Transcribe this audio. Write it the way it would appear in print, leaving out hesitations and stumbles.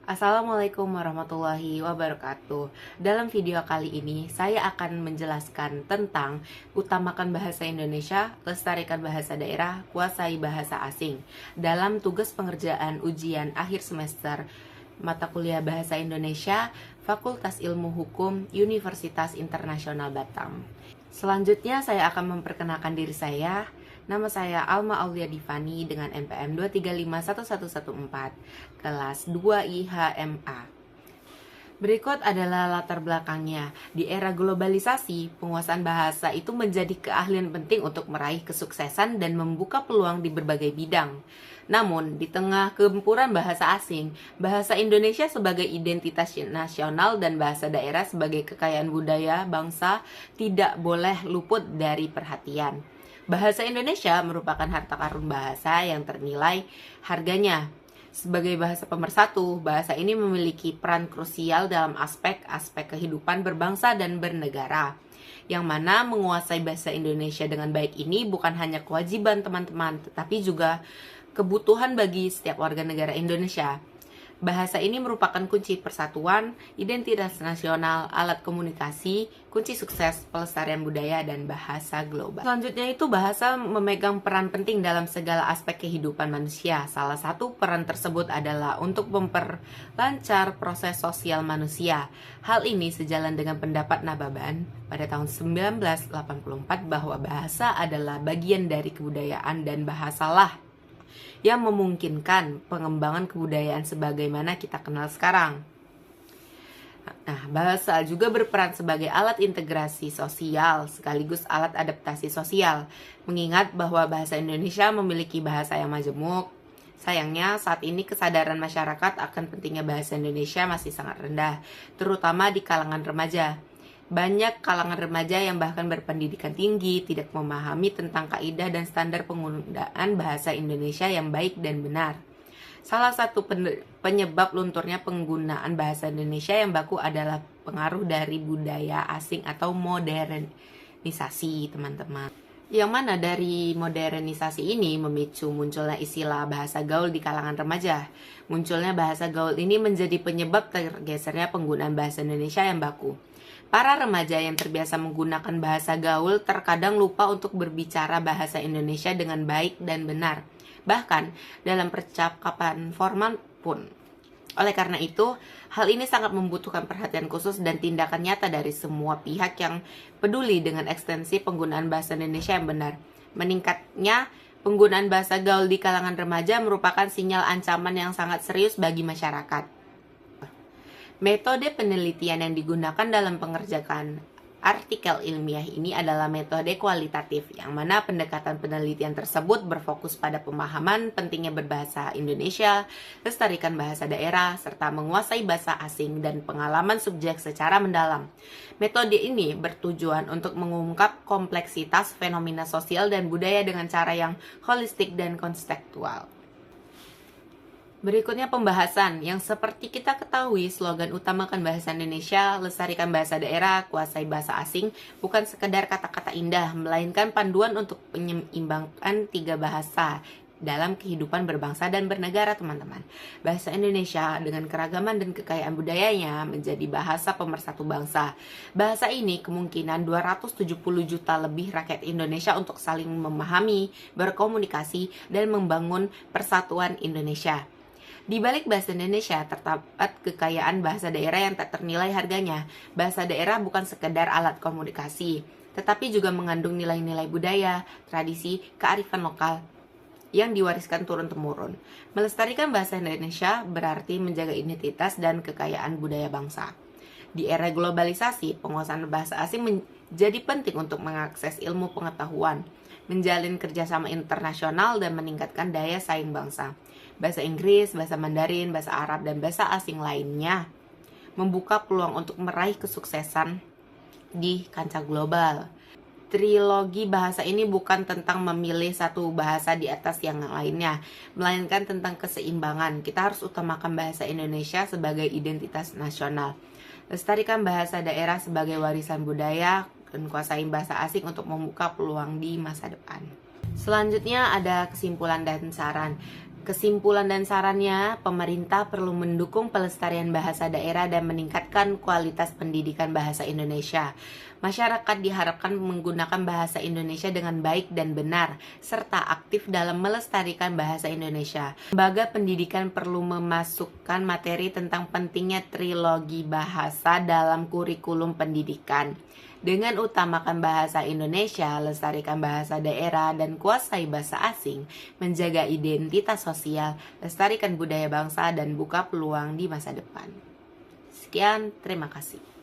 Assalamualaikum warahmatullahi wabarakatuh. Dalam video kali ini, saya akan menjelaskan tentang utamakan bahasa Indonesia, lestarikan bahasa daerah, kuasai bahasa asing dalam tugas pengerjaan ujian akhir semester mata kuliah Bahasa Indonesia, Fakultas Ilmu Hukum, Universitas Internasional Batam. Selanjutnya saya akan memperkenalkan diri saya. Nama saya Alma Aulia Divani dengan NPM 2351114, kelas 2 IHMA. Berikut adalah latar belakangnya. Di era globalisasi, penguasaan bahasa itu menjadi keahlian penting untuk meraih kesuksesan dan membuka peluang di berbagai bidang. Namun, di tengah gempuran bahasa asing, bahasa Indonesia sebagai identitas nasional dan bahasa daerah sebagai kekayaan budaya bangsa tidak boleh luput dari perhatian. Bahasa Indonesia merupakan harta karun bahasa yang ternilai harganya. Sebagai bahasa pemersatu, bahasa ini memiliki peran krusial dalam aspek-aspek kehidupan berbangsa dan bernegara. Yang mana menguasai bahasa Indonesia dengan baik ini bukan hanya kewajiban teman-teman, tetapi juga kebutuhan bagi setiap warga negara Indonesia. Bahasa ini merupakan kunci persatuan, identitas nasional, alat komunikasi, kunci sukses pelestarian budaya dan bahasa global. Selanjutnya itu bahasa memegang peran penting dalam segala aspek kehidupan manusia. Salah satu peran tersebut adalah untuk memperlancar proses sosial manusia. Hal ini sejalan dengan pendapat Nababan pada tahun 1984 bahwa bahasa adalah bagian dari kebudayaan dan bahasalah yang memungkinkan pengembangan kebudayaan sebagaimana kita kenal sekarang. Nah, bahasa juga berperan sebagai alat integrasi sosial sekaligus alat adaptasi sosial. Mengingat bahwa bahasa Indonesia memiliki bahasa yang majemuk, sayangnya saat ini kesadaran masyarakat akan pentingnya bahasa Indonesia masih sangat rendah, terutama di kalangan remaja. Banyak kalangan remaja yang bahkan berpendidikan tinggi tidak memahami tentang kaidah dan standar penggunaan bahasa Indonesia yang baik dan benar. Salah satu penyebab lunturnya penggunaan bahasa Indonesia yang baku adalah pengaruh dari budaya asing atau modernisasi, teman-teman. Yang mana dari modernisasi ini memicu munculnya istilah bahasa gaul di kalangan remaja. Munculnya bahasa gaul ini menjadi penyebab tergesernya penggunaan bahasa Indonesia yang baku. Para remaja yang terbiasa menggunakan bahasa gaul terkadang lupa untuk berbicara bahasa Indonesia dengan baik dan benar, bahkan dalam percakapan formal pun. Oleh karena itu, hal ini sangat membutuhkan perhatian khusus dan tindakan nyata dari semua pihak yang peduli dengan ekstensi penggunaan bahasa Indonesia yang benar. Meningkatnya penggunaan bahasa gaul di kalangan remaja merupakan sinyal ancaman yang sangat serius bagi masyarakat. Metode penelitian yang digunakan dalam pengerjaan artikel ilmiah ini adalah metode kualitatif, yang mana pendekatan penelitian tersebut berfokus pada pemahaman pentingnya berbahasa Indonesia, lestarikan bahasa daerah, serta menguasai bahasa asing dan pengalaman subjek secara mendalam. Metode ini bertujuan untuk mengungkap kompleksitas fenomena sosial dan budaya dengan cara yang holistik dan konstekstual. Berikutnya pembahasan yang seperti kita ketahui slogan utamakan bahasa Indonesia, lestarikan bahasa daerah, kuasai bahasa asing bukan sekedar kata-kata indah, melainkan panduan untuk menyeimbangkan tiga bahasa dalam kehidupan berbangsa dan bernegara, teman-teman. Bahasa Indonesia dengan keragaman dan kekayaan budayanya menjadi bahasa pemersatu bangsa. Bahasa ini kemungkinan 270 juta lebih rakyat Indonesia untuk saling memahami, berkomunikasi, dan membangun persatuan Indonesia. Di balik bahasa Indonesia terdapat kekayaan bahasa daerah yang tak ternilai harganya. Bahasa daerah bukan sekedar alat komunikasi, tetapi juga mengandung nilai-nilai budaya, tradisi, kearifan lokal yang diwariskan turun-temurun. Melestarikan bahasa Indonesia berarti menjaga identitas dan kekayaan budaya bangsa. Di era globalisasi, penguasaan bahasa asing menjadi penting untuk mengakses ilmu pengetahuan, menjalin kerjasama internasional, dan meningkatkan daya saing bangsa. Bahasa Inggris, bahasa Mandarin, bahasa Arab, dan bahasa asing lainnya membuka peluang untuk meraih kesuksesan di kancah global. Trilogi bahasa ini bukan tentang memilih satu bahasa di atas yang lainnya, melainkan tentang keseimbangan. Kita harus utamakan bahasa Indonesia sebagai identitas nasional, lestarikan bahasa daerah sebagai warisan budaya, dan kuasai bahasa asing untuk membuka peluang di masa depan. Selanjutnya ada kesimpulan dan saran. Kesimpulan dan sarannya, pemerintah perlu mendukung pelestarian bahasa daerah dan meningkatkan kualitas pendidikan bahasa Indonesia. Masyarakat diharapkan menggunakan bahasa Indonesia dengan baik dan benar, serta aktif dalam melestarikan bahasa Indonesia. Lembaga pendidikan perlu memasukkan materi tentang pentingnya trilogi bahasa dalam kurikulum pendidikan. Dengan utamakan bahasa Indonesia, lestarikan bahasa daerah, dan kuasai bahasa asing, menjaga identitas sosial, lestarikan budaya bangsa, dan buka peluang di masa depan. Sekian, terima kasih.